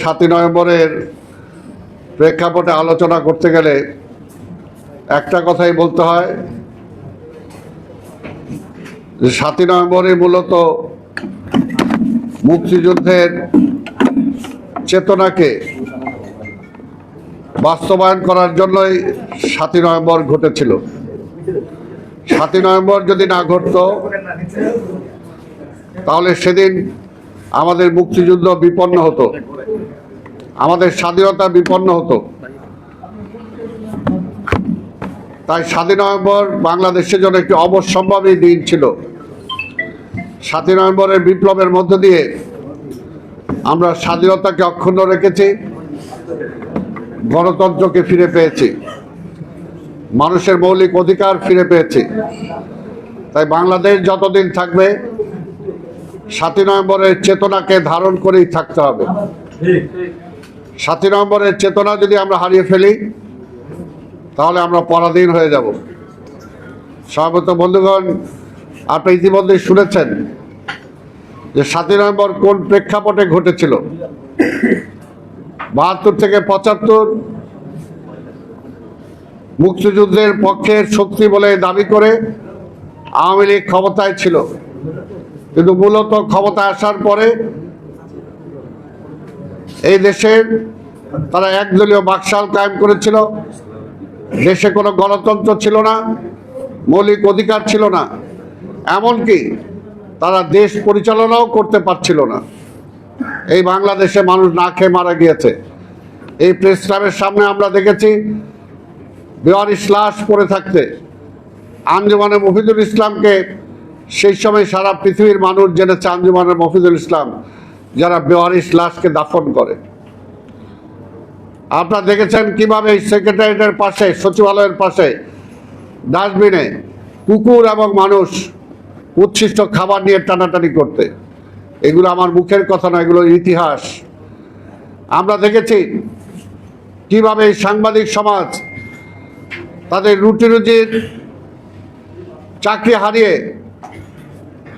7ই নভেম্বরের প্রেক্ষাপটে আলোচনা করতে গেলে একটা কথাই বলতে হয় যে 7ই নভেম্বরে মূলত মুক্তিযুদ্ধের চেতনাকে বাস্তবায়ন করার জন্যই 7ই নভেম্বর ঘটেছিল। 7ই নভেম্বর যদি না ঘটতো তাহলে সেদিন আমাদের মুক্তিযুদ্ধ বিপন্ন হতো, আমাদের স্বাধীনতা বিপন্ন হতো। তাই 7ই নভেম্বর বাংলাদেশের জন্য একটি অবশ্যম্ভাবী দিন ছিল। 7ই নভেম্বরের বিপ্লবের মধ্য দিয়ে আমরা স্বাধীনতাকে অক্ষুণ্ণ রেখেছি, গণতন্ত্রকে ফিরে পেয়েছি, মানুষের মৌলিক অধিকার ফিরে পেয়েছি। তাই বাংলাদেশ যতদিন থাকবে 7ই নভেম্বরের চেতনাকে ধারণ করেই থাকতে হবে। 7ই নভেম্বরের চেতনা যদি আমরা হারিয়ে ফেলি তাহলে আমরা পরাধীন হয়ে যাব। সভাপত বন্ধুগণ, আপনি ইতিমধ্যে শুনেছেন যে 7ই নভেম্বর কোন প্রেক্ষাপটে ঘটেছিল। 72 থেকে 75 মুক্তিযুদ্ধের পক্ষের শক্তি বলে দাবি করে আওয়ামী লীগ ক্ষমতায় ছিল, কিন্তু মূলত ক্ষমতায় আসার পরে এই দেশের তারা একদলীয় বাকশাল কায়েম করেছিল। দেশে কোনো গণতন্ত্র ছিল না, মৌলিক অধিকার ছিল না, এমনকি তারা দেশ পরিচালনাও করতে পারছিল না। এই বাংলাদেশে মানুষ না খেয়ে মারা গিয়েছে। এই প্রেস ক্লাবের সামনে আমরা দেখেছি বেওয়ারিশ লাশ পড়ে থাকতে। আঞ্জুমানে মফিদুল ইসলামকে সেই সময় সারা পৃথিবীর মানুষ জেনেছে আঞ্জুমানে মফিদুল ইসলাম, যারা বেওয়ারিশ লাশকে দাফন করে। আপনারা দেখেছেন কিভাবে সেক্রেটারিয়েটের পাশে, সচিবালয়ের পাশে ডাস্টবিনে কুকুর এবং মানুষ উচ্ছিষ্ট খাবার নিয়ে টানাটানি করতে। এগুলো আমার মুখের কথা না, এগুলো ইতিহাস। আমরা দেখেছি কিভাবে এই সাংবাদিক সমাজ তাদের রুটি রুজির চাকরি হারিয়ে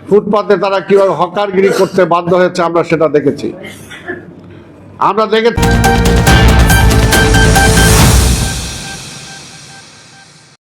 ফুটপাতে তারা কিভাবে হকারগিরি করতে বাধ্য হয়েছে, আমরা সেটা দেখেছি।